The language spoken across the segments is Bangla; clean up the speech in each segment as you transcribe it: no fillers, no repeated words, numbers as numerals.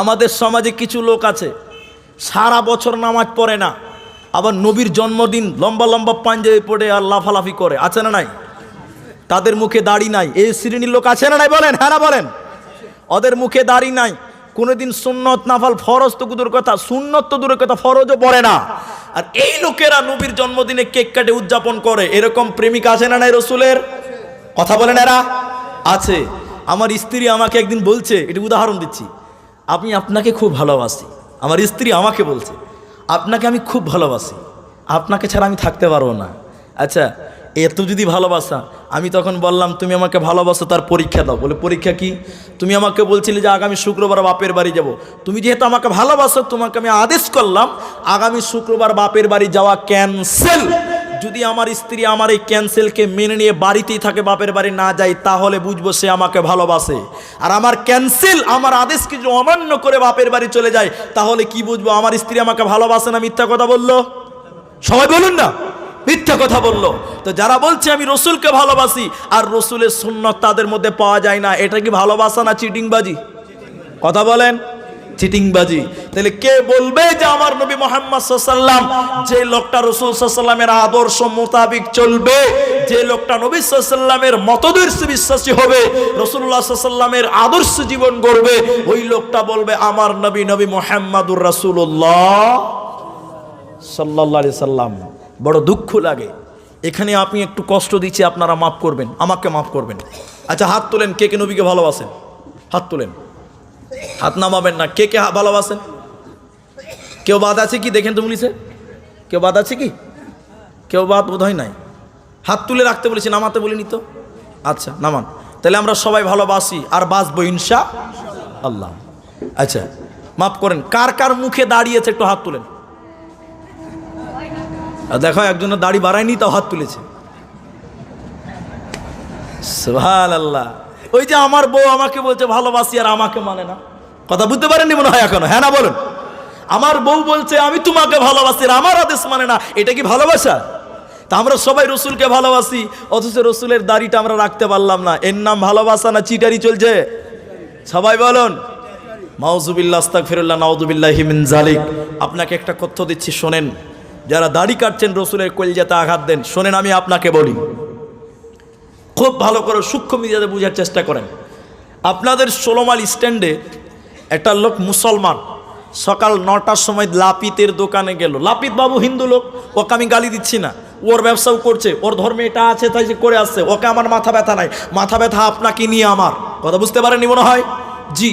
আমাদের সমাজে কিছু লোক আছে সারা বছর নামাজ পড়ে না, আবার নবীর জন্মদিন লম্বা লম্বা পাঞ্জাবি পড়ে আর লাফালাফি করে, আছে না নাই? তাদের মুখে দাড়ি নাই। এই শ্রেণীর লোক আছে না নাই? বলেন, হ্যাঁ না বলেন। ওদের মুখে দাড়ি নাই, কোনোদিন সুন্নত নাফল ফরজ তো দূরের কথা, সুন্নত তো দূরের কথা, ফরজও পড়ে না। আর এই লোকেরা নবীর জন্মদিনে কেক কাটে উদযাপন করে। এরকম প্রেমিকা আছে না নাই রসুলের? কথা বলেন, এরা আছে। আমার স্ত্রী আমাকে একদিন বলছে, এটা উদাহরণ দিচ্ছি, আমি আপনাকে খুব ভালোবাসি। আমার স্ত্রী আমাকে বলছে, আপনাকে আমি খুব ভালোবাসি, আপনাকে ছাড়া আমি থাকতে পারবো না। আচ্ছা, এত যদি ভালোবাসা, আমি তখন বললাম তুমি আমাকে ভালোবাসো, তার পরীক্ষা দাও। বলে পরীক্ষা কি? তুমি আমাকে বলছিলে যে আগামী শুক্রবার বাপের বাড়ি যাব, তুমি যেহেতু আমাকে ভালোবাসো, তোমাকে আমি আদেশ করলাম আগামী শুক্রবার বাপের বাড়ি যাওয়া ক্যান্সেল। যদি আমার স্ত্রী আমার এই ক্যান্সেলকে মেনে নিয়ে বাড়িতেই থাকে, বাপের বাড়ি না যায়, তাহলে বুঝবো সে আমাকে ভালোবাসে। আর আমার ক্যান্সেল, আমার আদেশকে যদি অমান্য করে বাপের বাড়ি চলে যায়, তাহলে কি বুঝবো আমার স্ত্রী আমাকে ভালোবাসে না, মিথ্যা কথা বললো? সবাই বলুন না, মিথ্যা কথা বললো। তো যারা বলছে আমি রসুলকে ভালোবাসি আর রসুলের সুন্নত তাদের মধ্যে পাওয়া যায় না, এটা কি ভালোবাসা না চিটিংবাজি? কথা বলেন, চিটিংবাজি। তাহলে কে বলবে যে আমার নবী মুহাম্মদ সাল্লাল্লাহু আলাইহি ওয়াসাল্লাম, যে লোকটা রাসূল সাল্লাল্লাহু আলাইহি ওয়াসাল্লামের আদর্শ মোতাবেক চলবে, যে লোকটা নবী সাল্লাল্লাহু আলাইহি ওয়াসাল্লামের মতদর্শে বিশ্বাসী হবে, রাসূলুল্লাহ সাল্লাল্লাহু আলাইহি ওয়াসাল্লামের আদর্শ জীবন গড়বে, ওই লোকটা বলবে আমার নবী নবী মুহাম্মাদুর রাসূলুল্লাহ সাল্লাল্লাহু আলাইহি ওয়াসাল্লাম। বড় দুঃখ লাগে, এখানে আপনি একটু কষ্ট দিচ্ছি, আপনারা মাফ করবেন, আমাকে মাফ করবেন। আচ্ছা, হাত তোলেন, কে কে নবীকে ভালোবাসেন? হাত তোলেন, হাত নামাবেন না। কে কে ভালোবাসেন? কেউ বাদ আছে কি? দেখেন তো পুলিশে, কেউ বাদ আছে কি? কেউ বাদ বোধ হয় নাই। হাত তুলে রাখতে বলেছি, নামাতে বলিনি তো। আচ্ছা, নামান। তাহলে আমরা সবাই ভালোবাসি আর বাসবো ইনশাআল্লাহ। আচ্ছা, মাফ করেন। কার কার মুখে দাঁড়িয়েছে একটু হাত তুলেন। দেখো, একজনের দাড়ি বাড়ায়নি, তাও হাত তুলেছে। সুবহানাল্লাহ। ওই যে আমার বউ আমাকে বলছে ভালোবাসি আর আমাকে মানে না, কথা বুঝতে পারেননি মনে হয় এখনো, হ্যাঁ না বলুন। আমার বউ বলছে আমি তোমাকে ভালোবাসি আর আমার আদেশ মানে না, এটা কি ভালোবাসা? তা আমরা সবাই রসুলকে ভালোবাসি, অথচ রসুলের দাড়িটা আমরা রাখতে পারলাম না। এর নাম ভালোবাসা না চিটারি চলছে? সবাই বলুন মাউযুবিল্লাহ, আস্তাগফিরুল্লাহ, নাউযুবিল্লাহি মিন যালিক। আপনাকে একটা তথ্য দিচ্ছি, শোনেন। যারা দাড়ি কাটছেন, রসুলের কলিজাতে আঘাত দেন, শোনেন আমি আপনাকে বলি, খুব ভালো করে সূক্ষ্ম মিজাজে বোঝার চেষ্টা করেন। আপনাদের 16 মাইল স্ট্যান্ডে একটা লোক মুসলমান সকাল 9টার সময় লাপিতের দোকানে গেল। লাপিত বাবু হিন্দু লোক, ওকে আমি গালি দিচ্ছি না, ওর ব্যবসাও করছে, ওর ধর্মে এটা আছে তাই যে করে আসছে, ওকে আমার মাথা ব্যথা নাই। মাথা ব্যথা আপনাকে নিয়ে আমার, কথা বুঝতে পারেননি মনে হয়? জি।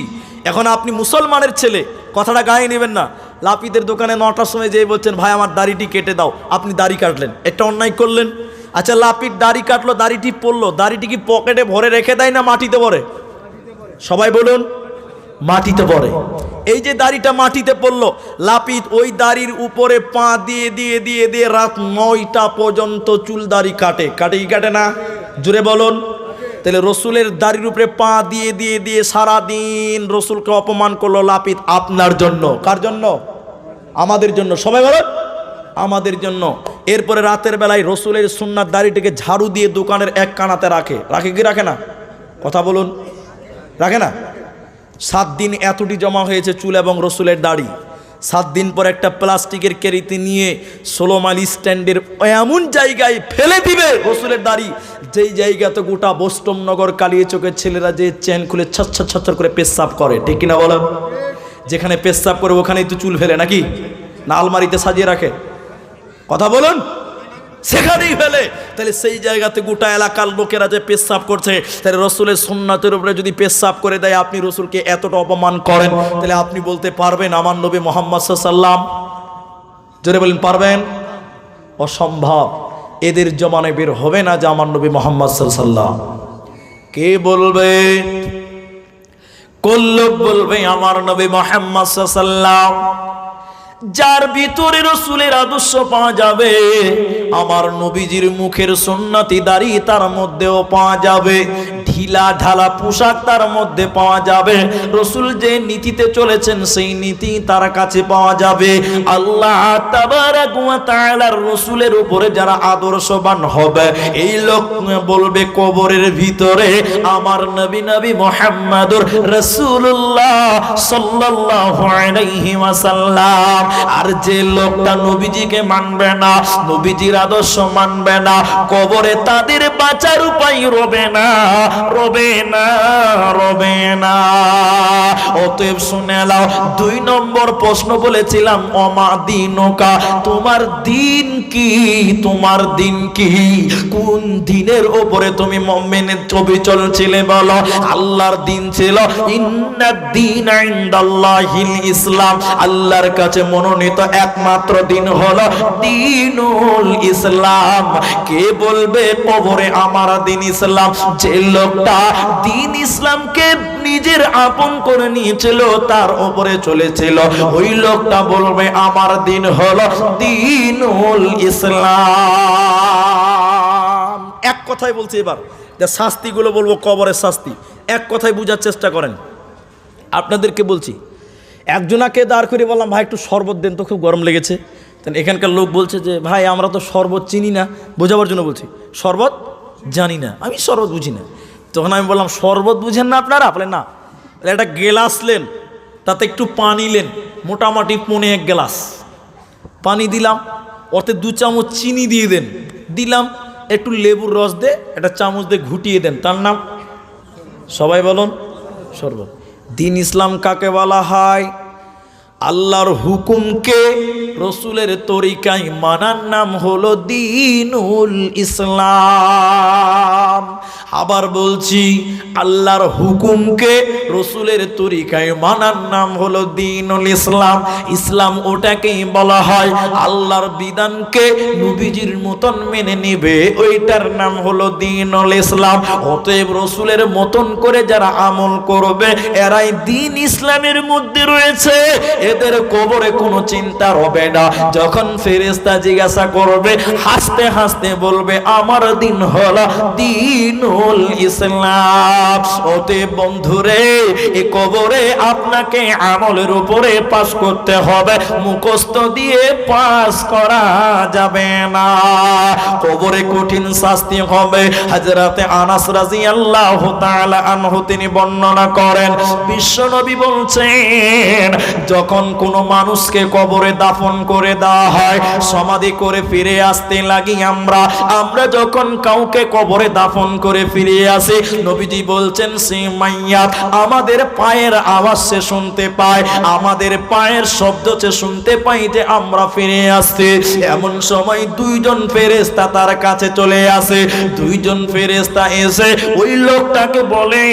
এখন আপনি মুসলমানের ছেলে, কথাটা গায়ে নেবেন না। লাপিতের দোকানে 9টার সময় যেয়ে বলছেন ভাই আমার দাড়িটি কেটে দাও, আপনি দাড়ি কাটলেন, একটা অন্যায় করলেন। আচ্ছা, লাপিত দাড়ি কাটলো, দাড়িটি পড়লো, দাড়িটি কি পকেটে ভরে রেখে দেয় না মাটিতে পড়ে? সবাই বলুন, মাটিতে পড়ে। এই যে দাড়িটা মাটিতে পড়লো, লাপিত ওই দাড়ির উপরে পা দিয়ে দিয়ে দিয়ে দিয়ে রাত 9টা পর্যন্ত চুল দাড়ি কাটে, কাটে কি কাটে না? জোরে বলুন। তাহলে রসুলের দাড়ির উপরে পা দিয়ে দিয়ে দিয়ে সারাদিন রসুলকে অপমান করলো লাপিত, আপনার জন্য। কার জন্য? আমাদের জন্য। সবাই বলুন, আমাদের জন্য। এরপরে রাতের বেলায় রসুলের সুন্নাত দাড়িটিকে ঝাড়ু দিয়ে দোকানের এক কানাতে রাখে, রাখে কি রাখে না? কথা বলুন, রাখে না? 7 দিন এতটি জমা হয়েছে চুল এবং রসুলের দাড়ি। 7 দিন পর একটা প্লাস্টিকের কেরিতে নিয়ে 16 মাইল স্ট্যান্ডের এমন জায়গায় ফেলে দিবে রসুলের দাড়ি, যেই জায়গাতে গোটা বোস্টমনগর কালিয়াচকের ছেলেরা যে চেন খুলে ছচ্ছর ছচ্ছর করে পেশাব করে, ঠিক কিনা বলো? যেখানে পেশাব করে ওখানেই তো চুল ফেলে নাকি? না আলমারিতে সাজিয়ে রাখে? কথা বলুন, সেখানেই ফেলে। তাহলে সেই জায়গাতে গোটা এলাকার লোকেরা যে পেশাব করছে, তাহলে রসুলের সুন্নাতের উপরে যদি পেশাব করে দেয়, আপনি রসুলকে এতটা অপমান করেন, তাহলে আপনি বলতে পারবেন আমার নবী মুহাম্মদ সাল্লাল্লাহু আলাইহি ওয়াসাল্লাম? জোরে বলেন, পারবেন? অসম্ভব। এদের জমানায় বের হবে না যে আমার নবী মুহাম্মদ সাল্লাল্লাহু আলাইহি ওয়াসাল্লাম। কে বলবে? কোন লোক বলবে আমার নবী মুহাম্মদ সাল্লাল্লাহু আলাইহি ওয়াসাল্লাম? যার ভিতরে রাসূলের আদর্শ পাওয়া যাবে, আমার নবীজির মুখের সুন্নতি দাড়ি তার মধ্যেও পাওয়া যাবে, ঢিলা ঢালা পোশাক তার মধ্যে পাওয়া যাবে, রাসূল যে নীতিতে চলেছেন সেই নীতি তার কাছে পাওয়া যাবে। আল্লাহ তাবারাক ওয়া তাআলার রাসূলের উপরে যারা আদর্শবান হবে, এই লোক বলবে কবরের ভিতরে আমার নবী নবী মুহাম্মাদুর রাসূলুল্লাহ সাল্লাল্লাহু আলাইহি ওয়াসাল্লাম। আর যে লোকটা নবীজিকে মানবে না, নবীজির আদর্শ মানবে না, কবরে তাদের বাঁচার উপায় রবে না, রবে না, রবে না। অতএব শুনে নাও, 2 নম্বর প্রশ্ন বলেছিলাম অমা দিনুকা, তোমার দিন কি? তোমার দিন কি? কোন দিনের উপরে তুমি মুমিনের ছবি চলছিলে বলো? আল্লাহর দিন ছিল ইন্নাদ দীন ইনদাল্লাহিল ইসলাম, আল্লাহর কাছে মনোনীত একমাত্র দিন হলো দ্বীনুল ইসলাম। কে বলবে কবরে আমার দিন ইসলাম? যে লোকটা দিন ইসলামকে নিজের আপন করে নিয়েছিল, তার উপরে চলেছিল, ওই লোকটা বলবে আমার দিন হলো দ্বীনুল ইসলাম। এক কথাই বলছি, এবার যে শাস্তিগুলো বলবো কবরের শাস্তি, এক কথায় বোঝার চেষ্টা করেন। আপনাদেরকে বলছি, একজনাকে দাঁড় করে বললাম ভাই একটু শরবত দেন তো, খুব গরম লেগেছে। তাহলে এখানকার লোক বলছে যে ভাই আমরা তো শরবত চিনি না, বোঝাবার জন্য বলছি শরবত জানি না, আমি শরবত বুঝি না। তখন আমি বললাম শরবত বুঝেন না আপনারা? বলে না। একটা গ্লাস নেন, তাতে একটু পানি নেন, মোটামুটি 1.5 গ্লাস পানি দিলাম, ওতে 2 চামচ চিনি দিয়ে দেন, দিলাম একটু লেবুর রস দে, একটা চামচ দিয়ে ঘুটিয়ে দেন, তার নাম সবাই বলুন শরবত। দিন ইসলাম কাকে বলা হয়? আল্লাহর হুকুমকে রসুলের তরিকায় মানার নাম হলো দ্বীনুল ইসলাম। আবার বলছি, আল্লাহর হুকুমকে রসুলের তরিকায় মানার নাম হলো দ্বীনুল ইসলাম। ইসলাম ওটাকেই বলা হয়, আল্লাহর বিধানকে নবীজির মতন মেনে নেবে, ওইটার নাম হলো দ্বীনুল ইসলাম। অতএব রসুলের মতন করে যারা আমল করবে, এরাই দ্বীন ইসলামের মধ্যে রয়েছে, এদের কবরে কোনো চিন্তা হবে না। যখন ফেরেশতা জিজ্ঞাসা করবে, হাসতে হাসতে বলবে আমার দিন হলো দ্বীনুল ইসলাম। ওতে বন্ধুরে, এই কবরে আপনাকে আমলের উপরে পাস করতে হবে, মুখস্থ দিয়ে পাস করা যাবে না। কবরে কঠিন শাস্তি হবে। হযরতে আনাস রাদিয়াল্লাহু তাআলা আনহু তিনি বর্ণনা করেন, বিশ্বনবী বলছেন যখন কোনো মানুষকে কবরে দাফন করে দেওয়া হয়, সমাধি করে ফিরে আসতে লাগি আমরা যখন কাউকে কবরে দাফন করে ফিরে আসি, নবীজি বলছেন সেই মাইয়াত আমাদের পায়ের আওয়াজ সে শুনতে পায়, আমাদের পায়ের শব্দ সে শুনতে পাই যে আমরা ফিরে আসছি। এমন সময় 2 জন ফেরেশতা তার কাছে চলে আসে। 2 জন ফেরেশতা এসে ওই লোকটাকে বলে,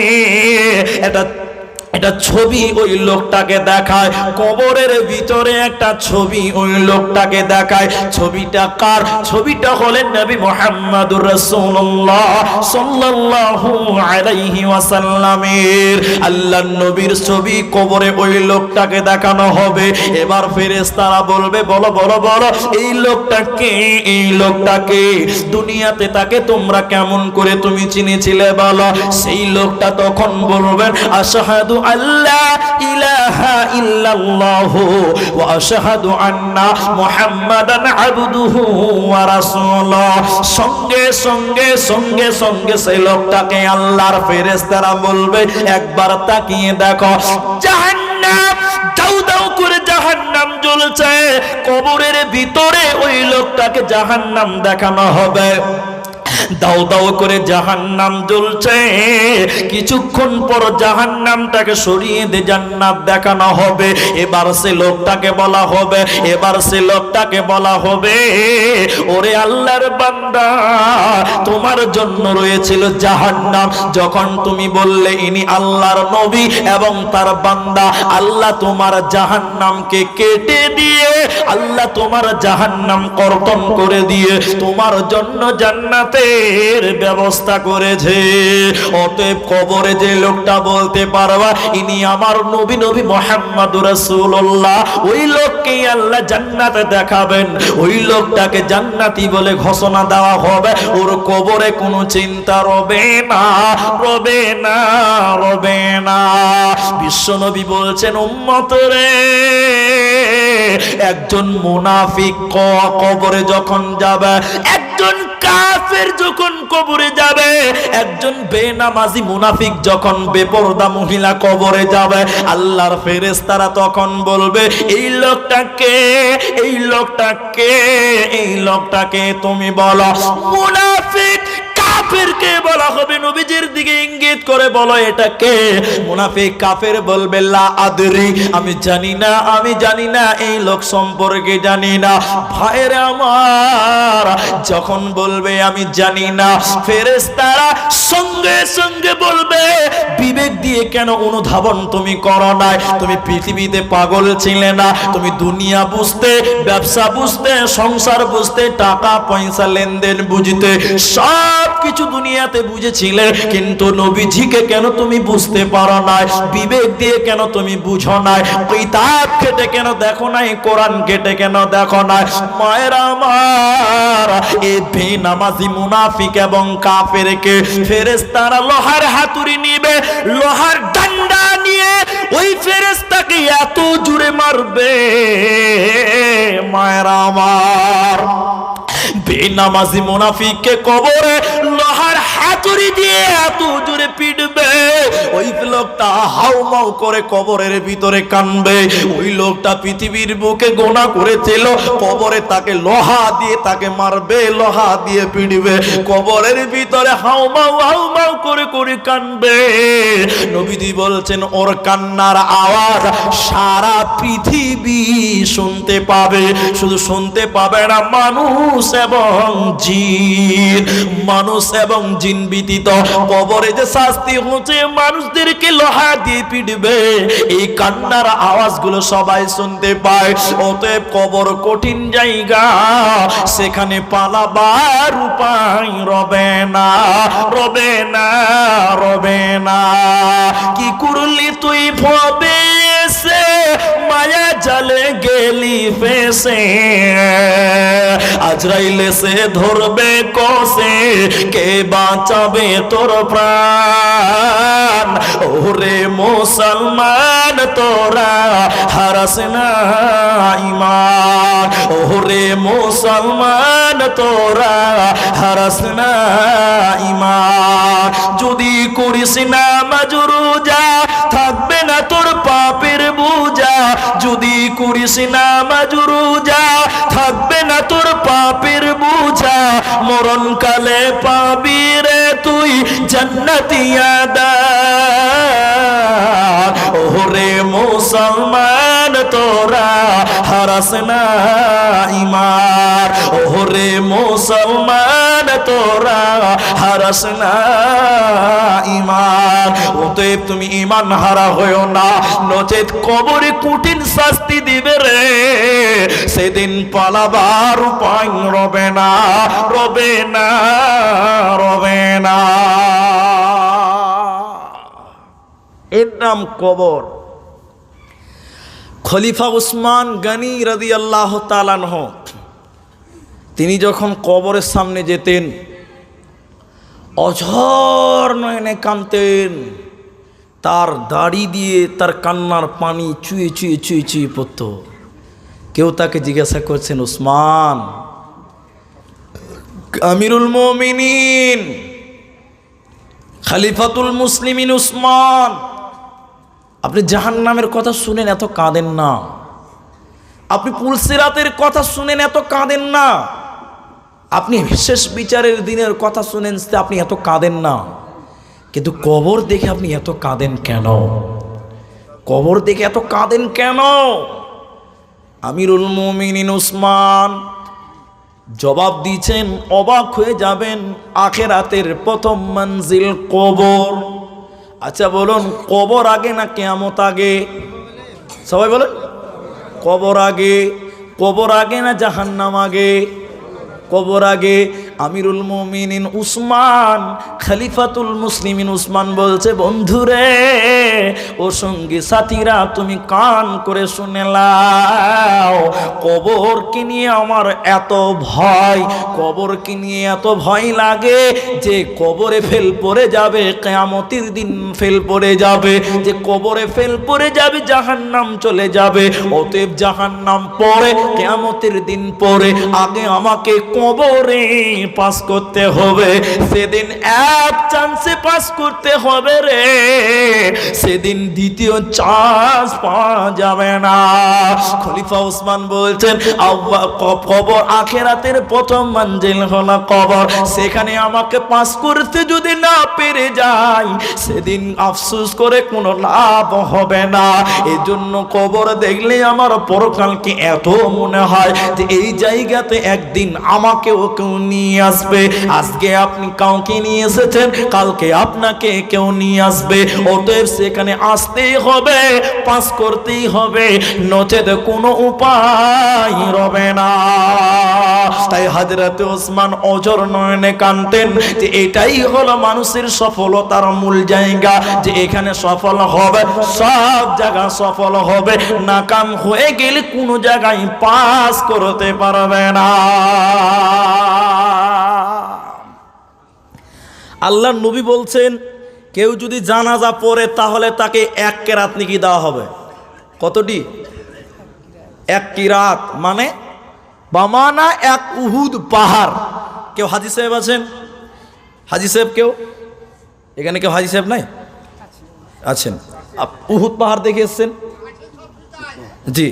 এটা ছবি ওই লোকটাকে দেখায়, কবরের ভিতরে একটা ছবি ওই লোকটাকে দেখায়। ছবিটা কার? ছবিটা হলেন নবী মুহাম্মদুর রাসূলুল্লাহ সাল্লাল্লাহু আলাইহি ওয়াসাল্লামের। আল্লাহর নবীর ছবি কবরে ওই লোকটাকে দেখানো হবে। এবার ফেরেশতারা বলবে বলো বলো বলো, এই লোকটাকে, এই লোকটাকে দুনিয়াতে তাকে তোমরা কেমন করে তুমি চিনেছিলে বলো? সেই লোকটা তখন বলবেন আশহাদু আল্লাহ ইলাহা ইল্লাল্লাহু ওয়া আশহাদু আন্না মুহাম্মাদান আবদুহু ওয়া রাসূলুহু। সঙ্গে সঙ্গে সঙ্গে সঙ্গে সেই লোকটাকে আল্লাহর ফেরেশতারা বলবে একবার তাকিয়ে দেখো, জাহান্নাম দাউ দাউ করে জাহান্নাম জ্বলছে। কবরের ভিতরে ওই লোকটাকে জাহান্নাম দেখানো হবে, দাও দাও করে জাহান্নাম জ্বলছে। কিছুক্ষণ পর জাহান্নামটাকে সরিয়ে দিয়ে জান্নাত দেখানো হবে। এবার সে লোকটাকে বলা হবে, এবার সে লোকটাকে বলা হবে, ওরে আল্লাহর বান্দা, তোমার জন্য রয়েছিল জাহান্নাম। যখন তুমি বললে ইনি আল্লাহর নবী এবং তার বান্দা, আল্লাহ তোমার জাহান্নামকে কেটে দিয়ে, আল্লাহ তোমার জাহান্নাম কর্তন করে দিয়ে তোমার জন্য জান্নাতে কবরের ব্যবস্থা করেছে। অতএব কবরে যে লোকটা বলতে পারবা ইনি আমার নবী, নবী মুহাম্মদুর রাসূলুল্লাহ, ওই লোককে আল্লাহ জান্নাতে দেখাবেন। ওই লোকটাকে জান্নাতি বলে ঘোষণা দেওয়া হবে। ওর কবরে কোনো চিন্তা রবে না, রবে না, রবে না। বিশ্বনবী বলছেন, উম্মত রে, একজন মুনাফিক কবরে যখন যাবে, একজন কাফের যখন কবরে যাবে, একজন বেনামাজি মুনাফিক যখন বেপরদা মহিলা কবরে যাবে, আল্লাহর ফেরেশতারা তখন বলবে, এই লোকটাকে, এই লোকটাকে, এই লোকটাকে তুমি বলো মুনাফিক। কাফেরকে বলা হবে, নবীজির দিকে ইঙ্গিত করে বলো এটা কে? মুনাফিক কাফের বলবে লা আদরি, আমি জানি না, আমি জানি না, এই লোক সম্পর্কে জানি না। ভাইরে আমার, যখন বলবে আমি জানি না, ফেরেশতারা সঙ্গে সঙ্গে বলবে, বিবেক দিয়ে কেন অনুধাবন তুমি করো নাই? তুমি পৃথিবীতে পাগল ছিলে না? তুমি দুনিয়া বুঝতে, ব্যবসা বুঝতে, সংসার বুঝতে, টাকা পয়সা লেনদেন বুঝতে, সব কিছু দুনিয়াতে বুঝেছিলে, কিন্তু নবীজিকে কেন তুমি বুঝতে পারো নাই? বিবেক দিয়ে কেন তুমি বুঝো নাই? কিতাব কেটে কেন দেখো নাই? কোরআন কেটে কেন দেখো নাই? মায়ের আমার, এই বেনামাজি মুনাফিক এবং কাফেরকে ফেরেশতারা লোহার হাতুড়ি নিবে, লোহার ডান্ডা নিয়ে ওই ফেরেশতাকে এত জোরে মারবে, মায়ের আমার, বেনামাজি মুনাফিককে কবরে লোহার হাতুড়ি দিয়ে এত জোরে পিটবে, ওই লোকটা হাউমাউ করে কবরের ভিতরে কানবে। ওই লোকটা পৃথিবীর বুকে গোনা করেছিল, কবরে তাকে লোহা দিয়ে তাকে মারবে, লোহা দিয়ে পিটবে, কবরের ভিতরে হাউমাউ হাউমাউ করে করে কানবে। নবীজি বলছেন, ওর কান্নার আওয়াজ সারা পৃথিবী শুনতে পাবে। শুধু শুনতে পাবে না, মানুষ এবং জিন, মানুষ এবং জিন ব্যতীত কবরে যে শাস্তি হচ্ছে, মানুষদেরকে লোহা দিয়ে পিটবে, এই কান্নার আওয়াজগুলো সবাই শুনতে পায়। অতএব কবর কঠিন জায়গা, সেখানে পালাবার উপায় রবে না, রবে না, রবে না। কি করলি তুই ভবে এসে, মায়া জালে গেলি ফেসে, আজরাইলে সে ধরবে কষে, কে বাঁচাবে তোর প্রাণ? ওরে মুসলমান তোরা হারাস না ঈমান, ওরে মুসলমান তোরা হারাস না ঈমান। যদি করিস না মাজরুজা, থাকবে না তোর পাপের বোঝা। যদি করিস না মাজরুজা, থাকবে না তোর পাপের বোঝা। মরণকালে পাবি রে তুই জান্নাতি আদার। ওরে মুসলমান তোরা হারাস না ঈমান, ওরে মুসলমান তোরা হারাস না ঈমান। অতএব তুমি ঈমান হারা হয়েও না, নচেত কবরে কঠিন শাস্তি দিবে রে। সেদিন পালাবার উপায় রবে না, রবে না, রবে না। এর নাম কবর। খলিফা উসমান গনি রাদিয়াল্লাহু তাআলা আনহু, তিনি যখন কবরের সামনে যেতেন, অঝর নয়নে কাঁদতেন। তার দাড়ি দিয়ে তার কান্নার পানি চুয়ে চুয়ে চুয়ে চুয়ে পড়ত। কেউ তাকে জিজ্ঞাসা করছেন, উসমান, আমিরুল মুমিনিন, খলিফাতুল মুসলিমিন উসমান, আপনি জাহান্নামের কথা শুনেন এত কাঁদেন না? আপনি পুলসিরাতের কথা শুনেন এত কাঁদেন না? আপনি শেষ বিচারের দিনের কথা শুনেন আপনি এত কাঁদেন না? কিন্তু কবর দেখে আপনি এত কাঁদেন কেন? কবর দেখে এত কাঁদেন কেন? আমিরুল মুমিনিন উসমান জবাব দিয়েছেন, অবাক হয়ে যাবেন, আখিরাতের প্রথম মঞ্জিল কবর। আচ্ছা বলুন, কবর আগে না কিয়ামত আগে? সবাই বলেন, কবর আগে। কবর আগে না জাহান্নাম আগে? কবর আগে। আমিরুল মুমিনিন উসমান, খলিফাতুল মুসলিমিন উসমান বলছে, বন্ধুরে ও সঙ্গী সাথীরা তুমি কান করে শুনে নাও, কবরকে নিয়ে আমার এত ভয়, কবরকে নিয়ে এত ভয় লাগে যে কবরে ফেল পড়ে যাবে, কিয়ামতের দিন ফেল পড়ে যাবে, যে কবরে ফেল পড়ে যাবে, জাহান্নাম চলে যাবে। অতএব জাহান্নাম পড়ে, কিয়ামতের দিন পড়ে, আগে আমাকে কবরে পাস করতে হবে। সেদিন এক চান্সে পাস করতে হবে রে, সেদিন দ্বিতীয় চান্স পাওয়া যাবে না। খলিফা ওসমান বলছেন, কবর আখিরাতের প্রথম মঞ্জিল হলো কবর, সেখানে আমাকে পাস করতে যদি না পেরে যাই, সেদিন আফসোস করে কোনো লাভ হবে না। এজন্য কবর দেখলে আমার পরকালকে এত মনে হয় যে এই জায়গাতে একদিন আমাকেও কেউ নিয়ে আসবে। আজকে আপনি কাউকে নিয়ে এসেছেন, কালকে আপনাকে কেউ নিয়ে আসবে। অতএব সেখানে আসতেই হবে, পাস করতেই হবে, নচেত কোনো উপায় রবে না। তাই হযরত ওসমান অজর নয়নে কাঁদতেন যে এটাই হলো মানুষের সফলতার মূল জায়গা, যে এখানে সফল হবে, সব জায়গা সফল হবে, নাকাম হয়ে গেলে কোনো জায়গায় পাস করতে পারবে না। আল্লাহর নবী বলছেন, কেউ যদি জানাজা পড়ে তাহলে তাকে এক কেরাত নেকি দেওয়া হবে। কতটি? এক কিরাত, মানে বামানা এক উহুদ পাহাড়। কেউ হাজী সাহেব আছেন? হাজী সাহেব কেউ এখানে? কেউ হাজী সাহেব নাই? আছেন। উহুদ পাহাড় দেখে এসছেন? জি।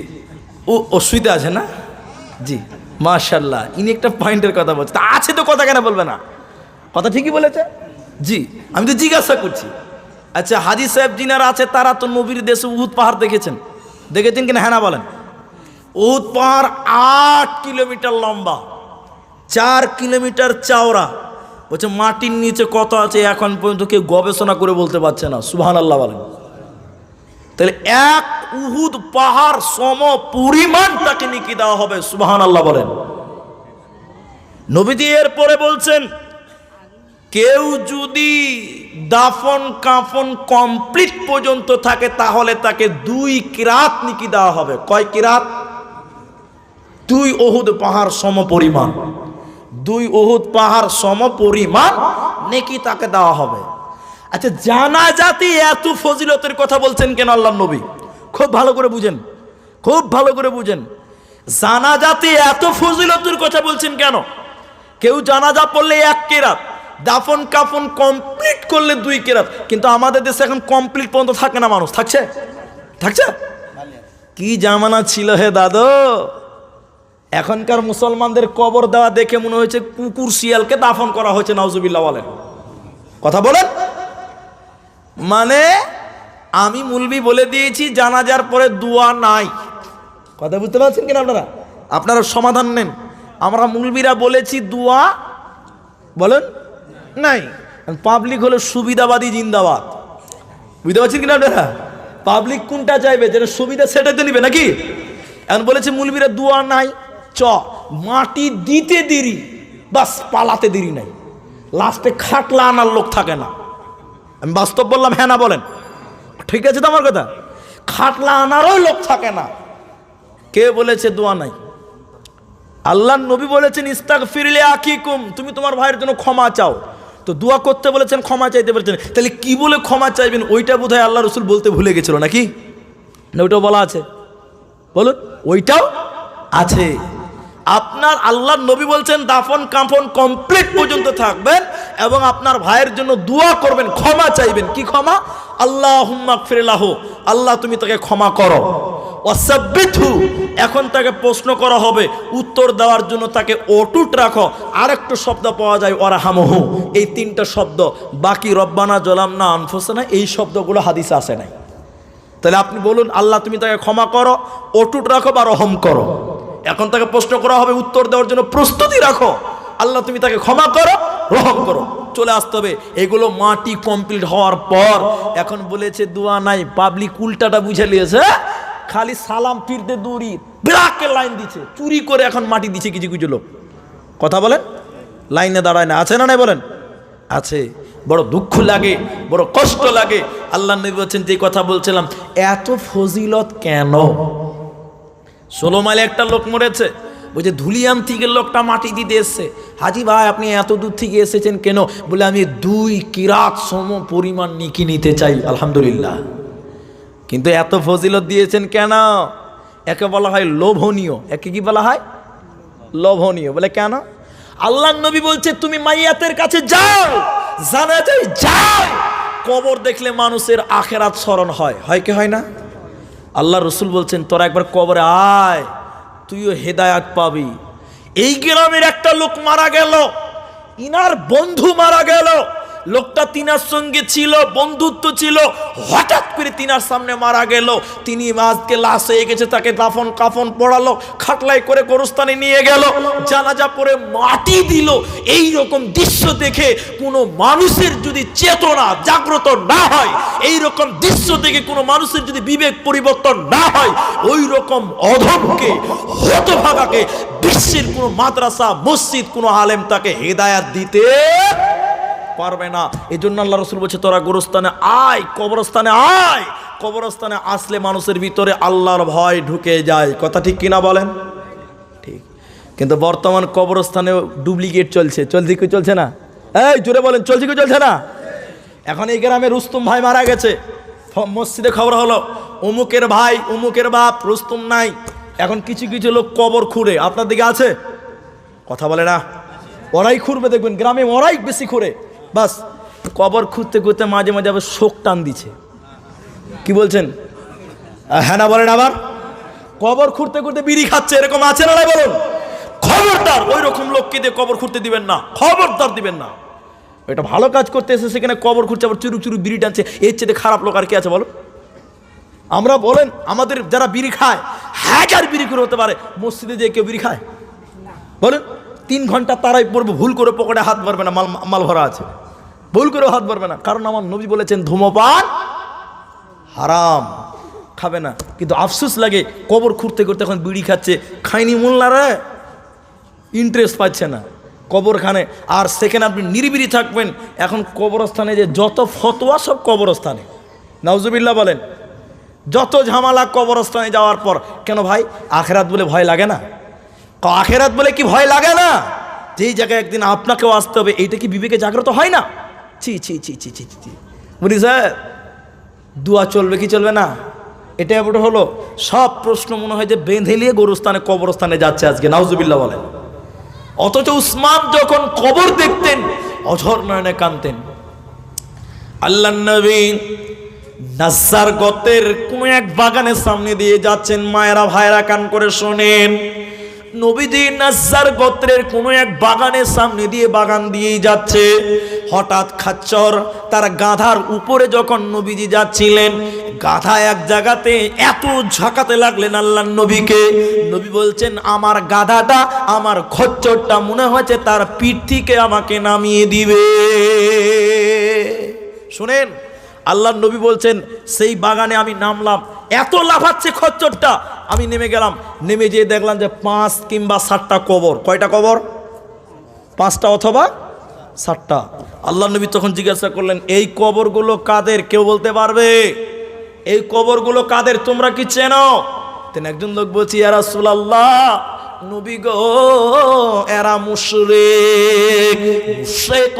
অসুবিধা আছে না? জি, মাশাআল্লাহ। ইনি একটা পয়েন্টের কথা বলছে। তা আছে তো, কথা কেন বলবে না? কথা ঠিকই বলেছে। জি, আমি তো জিজ্ঞাসা করছি। আচ্ছা, হাজী সাহেব যিনারা আছে তারা তো নবীর দেশে উহুদ পাহাড় দেখেছেন, দেখেছেন কিনা? হ্যাঁ না বলেন। উহুদ পাহাড় 8 কিলোমিটার লম্বা, 4 কিলোমিটার চওড়া। বলছে মাটির নিচে কত আছে এখন পর্যন্ত কেউ গবেষণা করে বলতে পারছে না। সুবহানাল্লাহ বলেন। তাহলে এক উহুদ পাহাড় সম পরিমাণ তাকে নেকি দেওয়া হবে। সুবহানাল্লাহ বলেন। নবীজি এরপরে বলছেন, কেউ যদি দাফন কাফন কমপ্লিট পর্যন্ত থাকে তাহলে তাকে 2 কিরাত নেকি দেওয়া হবে। কয় কিরাত? 2 উহুদ পাহাড় সম পরিমাণ। 2 উহুদ পাহাড় সম পরিমাণ নেকি তাকে দেওয়া হবে। আচ্ছা, জানাজাতে এত ফজিলতের কথা বলছেন কেন আল্লাহর নবী? খুব ভালো করে বুঝেন, খুব ভালো করে বুঝেন। জানাজাতে এত ফজিলতের কথা বলছেন কেন? কেউ জানাজা পড়লে 1 কিরাত, দাফন কাফন কমপ্লিট করলে 2 কিরাত। কিন্তু আমাদের দেশে এখন কমপ্লিট পর্যন্ত থাকে না মানুষ। থাকছে? থাকছে? কি জামানা ছিল হে দাদু! এখনকার মুসলমানদের কবর দেওয়া দেখে মনে হয়েছে কুকুর শিয়ালকে দাফন করা হয়েছে। নাউজুবিল্লাহ বলেন। কথা বলেন। মানে আমি মুলবি বলে দিয়েছি জানাজার পরে দোয়া নাই। কথা বুঝতে পারছেন কিনা আপনারা? আপনারা সমাধান নেন। আমরা মুলবিরা বলেছি দোয়া বলেন নাই। পাবলিক হলো সুবিধাবাদী জিন্দাবাদ। বুঝতে পারছেন কিনা আপনারা? পাবলিক কোনটা চাইবে? যেটা সুবিধা সেটা তো নিবে নাকি? এখন বলেছে মুলবিরা দোয়া নাই, মাটি দিতে দেরি, বাস পালাতে দেরি নাই, লাস্টে খাটলা আনার লোক থাকে না। আমি বাস্তব বললাম, হ্যাঁ না বলেন? ঠিক আছে তো আমার কথা? খাটলা আনারও লোক থাকে না। কে বলেছে দোয়া নাই? আল্লাহর নবী বলেছেন, ইস্তাগফির লি আখিকুম, তুমি তোমার ভাইয়ের জন্য ক্ষমা চাও। তো দোয়া করতে বলেছেন, ক্ষমা চাইতে বলেছেন। তাহলে কি বলে ক্ষমা চাইবেন? ওইটা বোধহয় আল্লাহ রসুল বলতে ভুলে গেছিল নাকি? না ওইটাও বলা আছে? বলুন, ওইটাও আছে। আপনার আল্লাহর নবী বলছেন দাফন কাফন কমপ্লিট পর্যন্ত থাকবেন এবং আপনার ভাইয়ের জন্য দোয়া করবেন, ক্ষমা চাইবেন। কি ক্ষমা? আল্লাহুম্মা গফির লাহু, আল্লাহ তুমি তাকে ক্ষমা করো। ওয়াসাব্বিতহু, এখন তাকে প্রশ্ন করা হবে, উত্তর দেওয়ার জন্য তাকে অটুট রাখো। আরেকটা শব্দ পাওয়া যায় ওয়ারহামহু, এই 3টা শব্দ। বাকি রব্বানা জালামনা আনফুসানা এই শব্দগুলো হাদিসে আসে নাই। তাহলে আপনি বলুন, আল্লাহ তুমি তাকে ক্ষমা করো, অটুট রাখো বা রহম করো। এখন তাকে প্রশ্ন করা হবে, উত্তর দেওয়ার জন্য প্রস্তুতি রাখো। আল্লাহ তুমি তাকে ক্ষমা করো, রহম করো। চলে আসতে হবে। এগুলো মাটি কমপ্লিট হওয়ার পর এখন বলেছে দোয়া নাই। পাবলিক উল্টাটা বুঝে নিয়েছে, খালি সালাম ফিরতে দৌড়ি ব্রাকে লাইন দিচ্ছে, চুরি করে এখন মাটি দিচ্ছে কিছু কিছু লোক। কথা বলেন। লাইনে দাঁড়ায় না, আছে না নাই বলেন? আছে। বড় দুঃখ লাগে, বড় কষ্ট লাগে। আল্লাহ নবী বলছেন, যে কথা বলছিলাম, এত ফজিলত কেন? 16 মাইলে একটা লোক মরেছে, বলছে ধুলিয়ান থেকে লোকটা মাটি দিতে এসছে। হাজি ভাই আপনি এত দূর থেকে এসেছেন কেন? বলে আমি 2 কিরাত সম পরিমাণ নেকি নিতে চাই। আলহামদুলিল্লাহ। কিন্তু এত ফজিলত দিয়েছেন কেন? একে বলা হয় লোভনীয়। একে কি বলা হয়? লোভনীয়। বলে কেন? আল্লাহ নবী বলছে তুমি মাইয়াতের কাছে যাও, জানাজায় যাও, কবর দেখলে মানুষের আখেরাত স্মরণ হয়। হয় কি হয় না? আল্লাহ রসুল বলছেন তোরা একবার কবরে আয়, তুইও হেদায়াত পাবি। এই গ্রামের একটা লোক মারা গেল, ইনার বন্ধু মারা গেল। লোকটা তিনার সঙ্গে ছিল, বন্ধুত্ব ছিল, হঠাৎ করে তিনার সামনে মারা গেল। তিনি আজকে লাশ হয়ে গেছে, তাকে দাফন কাফন পড়ালো, খাটলাই করে গোরস্থানে নিয়ে গেল, জানাজা পরে মাটি দিল। এই রকম দৃশ্য দেখে কোনো মানুষের যদি চেতনা জাগ্রত না হয়, এই রকম দৃশ্য দেখে কোনো মানুষের যদি বিবেক পরিবর্তন না হয়, ওই রকম অধমকে, হতভাগাকে বিশ্বের কোনো মাদ্রাসা মসজিদ কোনো আলেম তাকে হেদায়াত দিতে পারবে না। এই জন্য আল্লাহ রসুল বলছে তোরা গোরস্থানে আয়, কবরস্থানে আয়। কবরস্থানে আসলে মানুষের ভিতরে আল্লাহর ভয় ঢুকে যায়। কথা ঠিক কিনা বলেন? ঠিক। কিন্তু বর্তমান কবরস্থানে ডুপ্লিকেট চলছে। চলছে কি চলছে না? এই জোরে বলেন, চলছে কি চলছে না? এখন এই গ্রামে রুস্তম ভাই মারা গেছে, মসজিদে খবর হলো অমুকের ভাই অমুকের বাপ রুস্তম নাই। এখন কিছু কিছু লোক কবর খুঁড়ে, আপনার দিকে আছে? কথা বলে না? ওরাই খুঁড়বে, দেখবেন গ্রামে ওরাই বেশি খুঁড়ে। বাস কবর খুঁড়তে খুঁড়তে মাঝে মাঝে আবার শোক টান দিচ্ছে। কি বলছেন? হ্যাঁ না বলেন? আবার কবর খুঁড়তে খুঁড়তে বিড়ি খাচ্ছে, এরকম আছে না? বলুন। খবরদার ওই রকম লোককে দিয়ে কবর খুঁড়তে দিবেন না, খবরদার দিবেন না। এটা ভালো কাজ করতে এসে সেখানে কবর খুঁড়ছে, আবার চুরু চুরু বিড়ি টানছে। এর চেয়ে খারাপ লোক আর কি আছে বলো? আমরা বলেন আমাদের যারা বিড়ি খায়, হাজার বিড়ি করে হতে পারে, মসজিদে যে কেউ বিড়ি খায়? বলেন 3 ঘন্টা তারাই পড়বো, ভুল করে পকেটে হাত ভরবে না, মাল ভরা আছে, ভুল করে হাত ভরবে না। কারণ আমার নবী বলেছেন ধূমপান হারাম, খাবে না। কিন্তু আফসোস লাগে কবর খুঁড়তে করতে এখন বিড়ি খাচ্ছে। খাইনি মোল্লারা ইন্টারেস্ট পাচ্ছে না কবরখানে, আর সেখানে আপনি নিরিবিলি থাকবেন। এখন কবরস্থানে যে যত ফতোয়া সব কবরস্থানে, নাউজুবিল্লাহ বলেন, যত ঝামেলা কবরস্থানে যাওয়ার পর। কেন ভাই? আখেরাত বলে ভয় লাগে না? আখেরাত বলে কি ভয় লাগে না? যেই জায়গায় একদিন আপনাকেও আসতে হবে, এইটা কি বিবেকে জাগ্রত হয় না? ছি ছি ছি ছি ছি ছি। বলি স্যার দুয়া চলবে কি চলবে না? এটা ওটা হলো সব প্রশ্ন মনে হয় যে বেঁধে নিয়ে গোরস্থানে কবরস্থানে যাচ্ছে আজকে, নাউজুবিল্লাহ বলেন। অথচ উসমান যখন কবর দেখতেন অঝর নয়নে কাঁদতেন। আল্লাহ নবী নাজ্জার গোত্রের কোন এক বাগানের সামনে দিয়ে যাচ্ছেন। মায়েরা ভাইরা কান করে শোনেন, নবীজি নাজ্জার গোত্রের কোন এক বাগানের সামনে দিয়ে বাগান দিয়েই যাচ্ছে। হঠাৎ খাচ্চর তার গাধার উপরে যখন নবীজি যাচ্ছিলেন, গাধা এক জায়গাতে এত ঝাঁকাতে লাগলেন আল্লাহর নবীকে। নবী বলছেন আমার গাধাটা, আমার খচ্চরটা মনে হচ্ছে তার পিঠ থেকে আমাকে নামিয়ে দিবে। শুনেন, আল্লাহর নবী বলছেন সেই বাগানে আমি নামলাম, এত লাফাচ্ছে খচ্চরটা, আমি নেমে গেলাম। নেমে যেয়ে দেখলাম যে 5 কিংবা 7টা কবর। কয়টা কবর? 5টা অথবা 7টা। আল্লাহ নবী তখন জিজ্ঞাসা করলেন এই কবরগুলো কাদের? কেউ বলতে পারবে এই কবরগুলো কাদের? তোমরা কি চেনো? তেন একজন লোক বলছি ইয়া রাসূলুল্লাহ, নবী গো এরা মুশরিক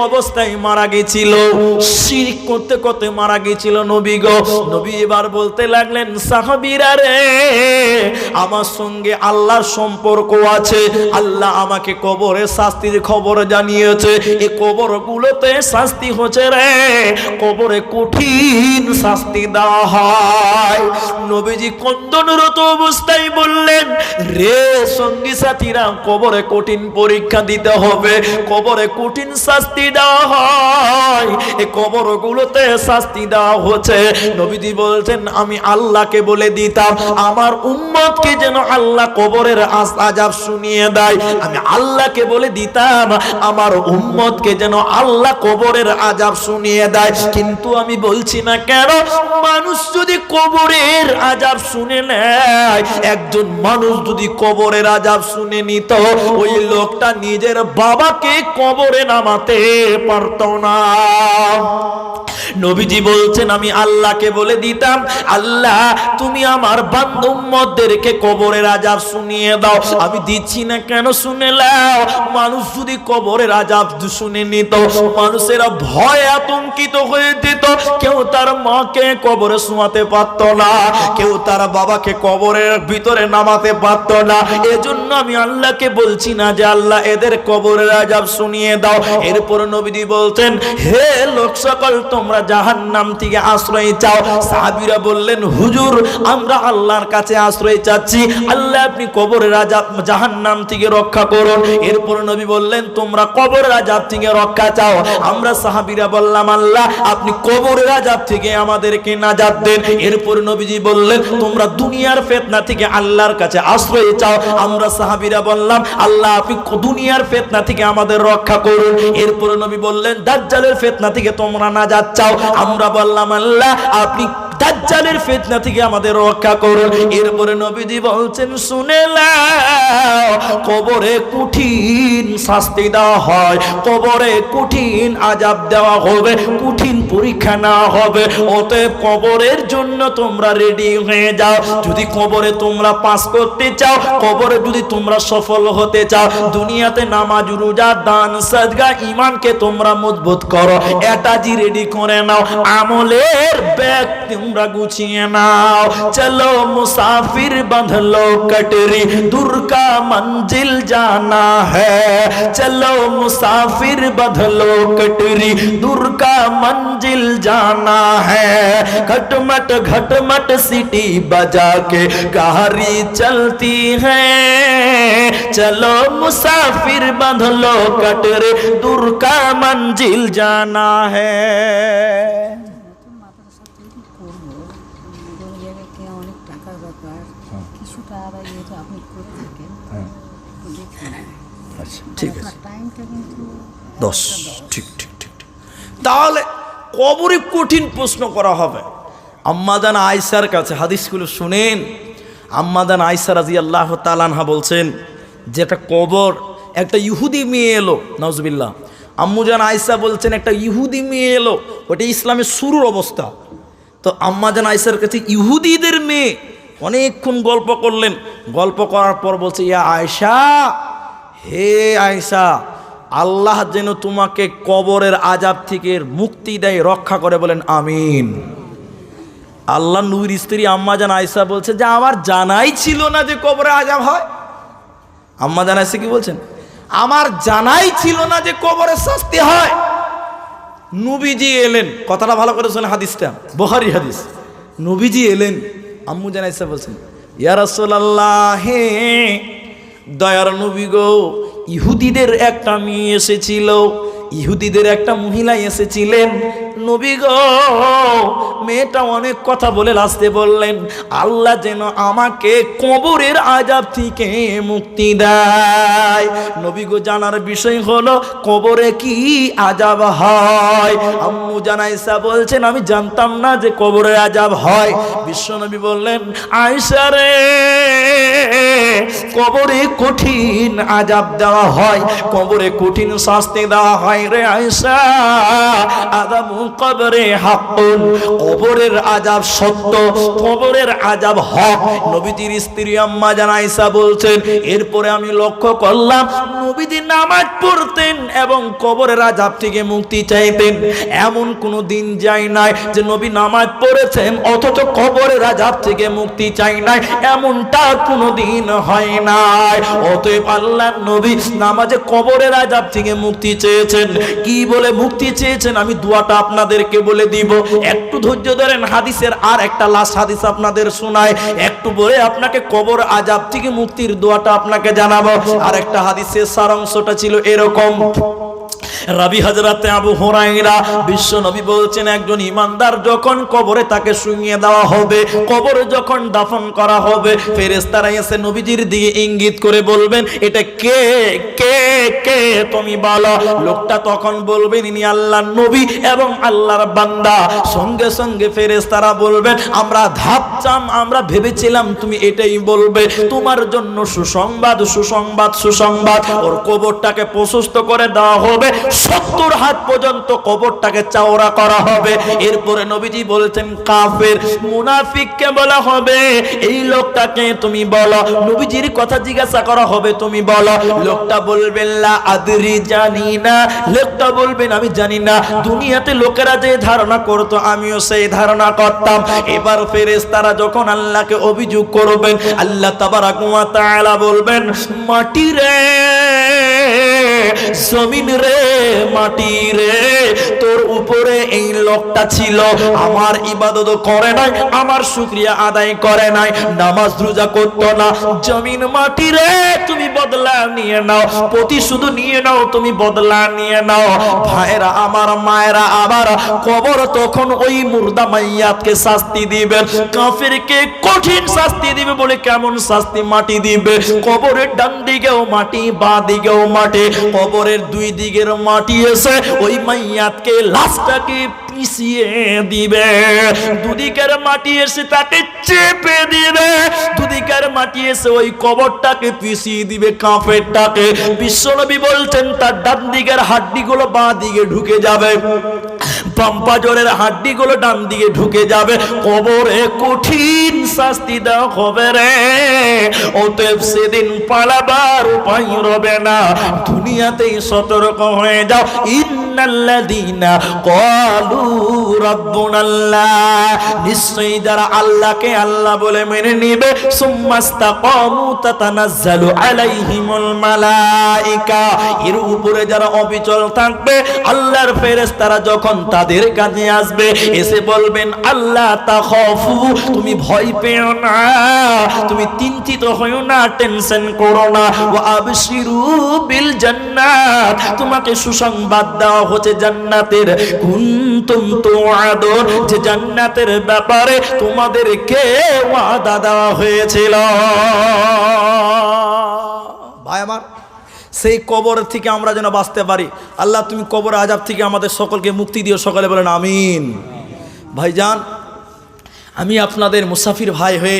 অবস্থায় মারা গেছিল, শিরক করতে করতে মারা গেছিল নবী গো। নবী এবার বলতে লাগলেন সাহাবীরা রে, আমার সঙ্গে আল্লাহর সম্পর্ক আছে। আল্লাহ আমাকে কবরে শাস্তির খবর জানিয়েছে। এই কবরগুলোতে শাস্তি হচ্ছে রে, কবরে কঠিন শাস্তি দেওয়া হয়। নবীজি কন্দনরত অবস্থায় বললেন রে সঙ্গী সাথীরা, কবরে কঠিন পরীক্ষা দিতে হবে, কবরে কঠিন শাস্তি দেওয়া হয়। এই কবরগুলোতে শাস্তি দেওয়া হচ্ছে। নবীজি বলছেন আমি আল্লাহকে বলে দিতাম আমার উম্মতকে যেন আল্লাহ কবরের আযাব শুনিয়ে দেয়। আমি আল্লাহকে বলে দিতাম আমার উম্মতকে যেন আল্লাহ কবরের আযাব শুনিয়ে দেয়। কিন্তু আমি বলছি না কেন? মানুষ যদি কবরের আযাব শুনে নেয়, একজন মানুষ যদি কবরের আযাব আযাব শুনে নিত, ওই লোকটা নিজের বাবাকে কবরে নামাতে পারত না। নবীজি বলছেন আমি আল্লাহকে বলে দিতাম, আল্লাহ তুমি আমার বান্দা উম্মতদেরকে কবরের আযাব শুনিয়ে দাও। আমি দিচ্ছি না কেন, শুনে নাও। মানুষ যদি কবরের আযাব শুনে নিত, মানুষেরা ভয় আতঙ্কিত হয়ে যেত। কেউ তার মাকে কবরে শোয়াতে পারত না, কেউ তার বাবাকে কবরের ভিতরে নামাতে পারত না। এজন্য আমি আল্লাহকে বলছি না যে আল্লাহ এদের কবরের আযাব শুনিয়ে দাও। এরপর নবীজি বলতেন, হে লোক সকল তোমরা জাহান্নাম থেকে আশ্রয় চাও। সাহাবীরা বললেন, হুজুর আমরা আল্লাহর কাছে আশ্রয় চাচ্ছি, আল্লাহ আপনি কবরের আযাব জাহান্নাম থেকে রক্ষা করুন। এরপর নবী বললেন, তোমরা কবরের আযাব থেকে রক্ষা চাও। আমরা সাহাবীরা বললাম, আল্লাহ আপনি কবরের আযাব থেকে আমাদেরকে নাজাত দেন। এরপর নবীজি বললেন, তোমরা দুনিয়ার ফিতনা থেকে আল্লাহর কাছে আশ্রয় চাও। আমরা সাহাবীরা বললাম, আল্লাহ আপনি দুনিয়ার ফিতনা থেকে আমাদের রক্ষা করুন। এরপর নবী বললেন, দাজ্জালের ফিতনা থেকে তোমরা নাজাত চাও। আমরা বললাম, আল্লাহ আপনি দাজ্জালের ফিতনা থেকে আমাদের রক্ষা করুন। এরপরে নবীজি বলছেন, শুনে নাও, কবরে কঠিন শাস্তি দেওয়া হয়, কবরে কঠিন আযাব দেওয়া হবে, কঠিন পরীক্ষা নেওয়া হবে। অতএব কবরের জন্য তোমরা রেডি হয়ে যাও। যদি কবরে তোমরা পাস করতে চাও, কবরে যদি তোমরা সফল হতে চাও, দুনিয়াতে নামাজ রোজা দান সাদকা ইমানকে তোমরা মজবুত করো, এটাজি রেডি করে নাও, আমলের ব্যাগ তোমরা গুছিয়ে নাও। চলো মুসাফির বাঁধলো কটরি, दूर का मंजिल जाना है। चलो मुसाफिर बदलो कटरी, दूर का मंजिल जाना है। घटमट सीटी बजा के गाड़ी चलती है। चलो मुसाफिर बदलो कटरी, दूर का मंजिल जाना है। ঠিক আছে, 10 ঠিক ঠিক ঠিক। তাহলে কবরে কঠিন প্রশ্ন করা হবে। আম্মাজান আয়েশার কাছে হাদিসগুলো শুনেন। আম্মাজান আয়েশা রাদিয়াল্লাহু তাআলা আনহা বলছেন, যেটা কবর, একটা ইহুদি মেয়ে এলো, নাউজুবিল্লাহ। আম্মুজান আয়েশা বলছেন, একটা ইহুদি মেয়ে এলো, ওটা ইসলামের শুরুর অবস্থা। তো আম্মাজান আয়েশার কাছে ইহুদিদের মেয়ে অনেকক্ষণ গল্প করলেন। গল্প করার পর বলছে, ইয়া আয়েশা, হে আয়েশা, আল্লাহ যেন তোমাকে কবরের আযাব থেকে মুক্তি দেয়, রক্ষা করে, বলেন আমিন। আল্লাহ নূর স্ত্রী আম্মাজান আয়েশা বলছে যে আমার জানাই ছিল না যে কবরে আযাব হয়। আম্মাজান আয়েশা কি বলছেন? আমার জানাই ছিল না যে কবরে শাস্তি হয়। নবীজি এলেন, কথাটা ভালো করে শোনেন, হাদিসটা বুখারী হাদিস। নবীজি এলেন, আম্মাজান আয়েশা বলছেন, ইয়া রাসূলুল্লাহ, হে দয়ার নবী গো, ইহুদিদের একটা মেয়ে এসেছিল, ইহুদিদের একটা মহিলা এসেছিলেন। নবী গো, মেয়েটা অনেক কথা বলে লাস্টে বললেন, আল্লাহ যেন আমাকে কবরের আযাব থেকে মুক্তি দেয়। নবী গো, জানার বিষয় হলো কবরে কি আযাব হয়। আম্মু জানাইসা বলছেন, আমি জানতাম না যে কবরে আযাব হয়। বিশ্বনবী বললেন, আয়েশা রে, কবরে কঠিন আযাব দেওয়া হয়, কবরে কঠিন শাস্তি দেওয়া হয় রে আয়েশা। আযাবু কবরে হাক্কুন, কবরের আযাব সত্য, কবরের আযাব হক। নবীজির স্ত্রী আম্মা জান আয়েশা বলছেন, এরপরে আমি লক্ষ্য করলাম নবীজি নামাজ পড়তেন এবং কবরের আযাব থেকে মুক্তি চাইতেন। এমন কোন দিন যায় নাই যে নবী নামাজ পড়েছেন অথচ কবরের আযাব থেকে মুক্তি চাই নাই, এমনটা কোনো দিন হয় নাই। অতএব আল্লাহর নবী নামাজে কবরের আযাব থেকে মুক্তি চেয়েছেন। কি বলে মুক্তি চেয়েছেন আমি দোয়াটা আপনাদেরকে বলে দিব, একটু ধৈর্য ধরেন। হাদিসের আর একটা লাস্ট হাদিস আপনাদের শোনায়, একটু বলে আপনাকে কবর আযাব থেকে মুক্তির দোয়াটা আপনাকে জানাবো। আর একটা হাদিসের সারাংশটা ছিল এরকম, রাবি হযরতে আবু হুরায়রা বিশ্ব নবী বলছেন, একজন ইমানদার যখন কবরে তাকে শুইয়ে দেওয়া হবে, কবরে যখন দাফন করা হবে, ফেরেশতারা এসে নবীজির দিকে ইঙ্গিত করে বলবেন, এটা কে কে কে তুমি বলো। লোকটা তখন বলবেন, ইনি আল্লাহর নবী এবং আল্লাহর বান্দা। সঙ্গে সঙ্গে ফেরেশতারা বলবেন, আমরা ভাবতাম, আমরা ভেবেছিলাম তুমি এটাই বলবে, তোমার জন্য সুসংবাদ সুসংবাদ সুসংবাদ। ওর কবরটাকে প্রশস্ত করে দেওয়া হবে, 70 হাত পর্যন্ত কবরটাকে চওড়া করা হবে। এরপরে নবীজি বলছেন, কাফের মুনাফিককে বলা হবে, এই লোকটাকে তুমি বলো। নবীজির কথা জিজ্ঞাসা করা হবে, তুমি বলো। লোকটা বলবেন, লা আদরি, জানি না। লোকটা বলবেন, আমি জানি না। দুনিয়াতে লোকেরা যে ধারণা করতো আমিও সেই ধারণা করতাম। এবার ফেরেশতারা যখন আল্লাহকে অভিযোগ করবেন, আল্লাহ তাবারক ওয়া তাআলা বলবেন, মাটি রে, জমিন রে, মাটি রে, তোর উপরে এই লোকটা ছিল, আমার ইবাদত করে নাই, আমার শুকরিয়া আদায় করে নাই, নামাজ রোজা করতো না। জমিন মাটি রে, তুমি বদলা নিয়ে নাও, প্রতিশোধ নিয়ে নাও, তুমি বদলা নিয়ে নাও। ভাইরা আমার, মায়েরা আমার, কবর তখন ওই মুর্দা মাইয়াতকে শাস্তি দিবে, কাফেরকে কঠিন শাস্তি দিবে। বলে কেমন শাস্তি? মাটি দিবে। কবরের ডান দিকেও মাটি, বাঁ দিকেও মাটি, কবরের দুই দিকের মাটি এসে ওই মাইয়াতকে, লাশটাকে পিছিয়ে দিবে। দুদিকের মাটি এসে তাকে চেপে দিবে, দুদিকের মাটি এসে ওই কবরটাকে পিছিয়ে দিবে, কাফেরটাকে। বিশ্বনবী বলছেন, তার ডান দিকের হাড্ডিগুলো বাঁ দিকে ঢুকে যাবে, পাম্পাজরের হাড্ডিগুলো ডান দিকে ঢুকে যাবে। কবরে কঠিন শাস্তি দেওয়া হবে রে। অতএব সেদিন পালাবার উপায় রবে না, দুনিয়াতেই সতর্ক হয়ে যাও। ইন্নাল্লাযীনা ক্বালু রাব্বুনাল্লাহ, নিশ্চয়ই যারা আল্লাহকে আল্লাহ বলে মেনে নিবে, সুম্মাস্তাকামু তাতানাজ্জালু আলাইহিমুল মালায়েকা, এর উপরে যারা অবিচল থাকবে, আল্লাহর ফেরেশতারা যখন তাদের কাছে আসবে, এসে বলবেন, আল্লাহ তাখাফু, তুমি ভয় পেও না, তুমি চিন্তিত হইও না, টেনশন করো না। ওয়া আবশিরু বিল জান্নাত, তোমাকে সুসংবাদ দেওয়া হচ্ছে জান্নাতের। কুনতুম তুআদুন, যে জান্নাতের ব্যাপারে তোমাদেরকে ওয়াদা দেওয়া হয়েছিল। ভাই আমার, সেই কবর থেকে আমরা যেন বাঁচতে পারি। আল্লাহ তুমি কবর আযাব থেকে আমাদের সকলকে মুক্তি দিও, সকলে বলেন আমিন। ভাইজান, আমি আপনাদের মুসাফির ভাই হয়ে,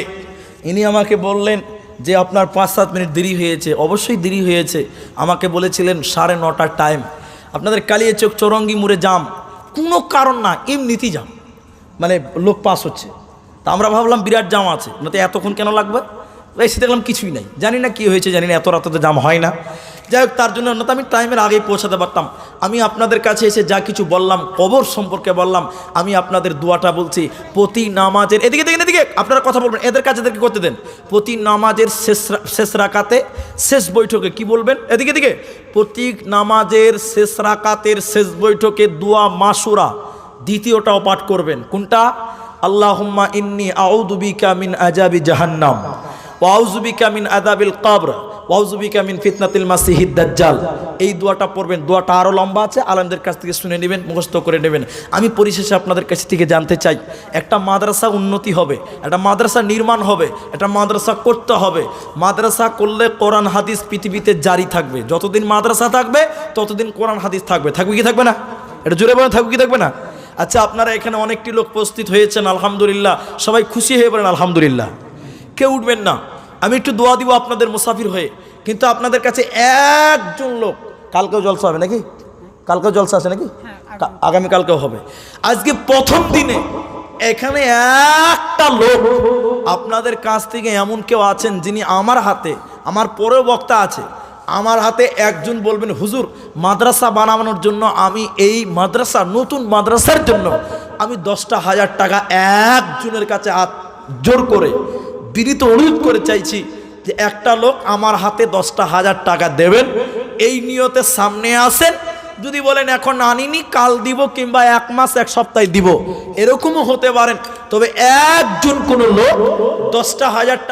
ইনি আমাকে বললেন যে আপনার 5-7 মিনিট দেরি হয়েছে। অবশ্যই দেরি হয়েছে। আমাকে বলেছিলেন 9:30টার টাইম। আপনাদের কালিয়াচক চৌরঙ্গি মোড়ে জাম, কোনো কারণ না, এমনিতেই জাম, মানে লোক পাস হচ্ছে। তা আমরা ভাবলাম বিরাট জাম আছে, না তো এতক্ষণ কেন লাগবে? এসে দেখলাম কিছুই নাই। জানি না কি হয়েছে, জানি না, এত রাতে তো জাম হয় না। যাই হোক, তার জন্য না তো আমি টাইমের আগেই পৌঁছাতে পারতাম। আমি আপনাদের কাছে এসে যা কিছু বললাম, কবর সম্পর্কে বললাম, আমি আপনাদের দোয়াটা বলছি। প্রতি নামাজের, এদিকে দেখেন, এদিকে আপনারা কথা বলবেন, এদের কাছে এদেরকে করতে দেন। প্রতি নামাজের শেষ রাকাতে, শেষ বৈঠকে কি বলবেন? এদিকে দিকে প্রতি নামাজের শেষ রাকাতের শেষ বৈঠকে দোয়া মাসুরা দ্বিতীয়টাও পাঠ করবেন। কোনটা? আল্লাহুম্মা ইন্নী আউযু বিকা মিন আযাবি জাহান্নাম ওয়া আউযু বিকা মিন আযাবিল কবর ওয়া আউযু বিকা মিন ফিতনাতিল মাসিহিদ দাজ্জাল। এই দোয়াটা পড়বেন। দোয়াটা আরও লম্বা আছে, আলেমদের কাছ থেকে শুনে নেবেন, মুখস্থ করে নেবেন। আমি পরিশেষে আপনাদের কাছ থেকে জানতে চাই, একটা মাদ্রাসা উন্নতি হবে, একটা মাদ্রাসা নির্মাণ হবে, একটা মাদ্রাসা করতে হবে। মাদ্রাসা করলে কোরআন হাদিস পৃথিবীতে জারি থাকবে। যতদিন মাদ্রাসা থাকবে ততদিন কোরআন হাদিস থাকবে। থাকবে কি থাকবে না? এটা জোরে বলেন, থাকবে কি থাকবে না? আচ্ছা, আপনারা এখানে অনেকটি লোক উপস্থিত হয়েছেন, আলহামদুলিল্লাহ। সবাই খুশি হয়ে বলেন আলহামদুলিল্লাহ। কেউ উঠবেন না, আমি একটু দোয়া দিব আপনাদের মুসাফির হয়ে। কিন্তু আপনাদের কাছে একজন লোক, কালকেও জলসা হবে নাকি? কালকেও জলসা আছে নাকি? আগামীকালকেও হবে। আজকে প্রথম দিনে এখানে একটা লোক আপনাদের কাছ থেকে এমন কেউ আছেন যিনি আমার হাতে, আমার পরেও বক্তা আছে, আমার হাতে একজন বলবেন, হুজুর মাদ্রাসা বানানোর জন্য আমি এই মাদ্রাসা, নতুন মাদ্রাসার জন্য আমি 10,000 টাকা একজনের কাছে হাত জোর করে বিনীত অনুরোধ করে চাইছি যে একটা লোক আমার হাতে 10,000 টাকা দেবেন। এই নিয়তে সামনে আসেন। যদি বলেন এখন আনিনি, কাল দিব, কিংবা 1 মাস 1 সপ্তাহে দিব, এরকমও হতে পারেন। তবে একজন কোনো লোক 10,000 টাকা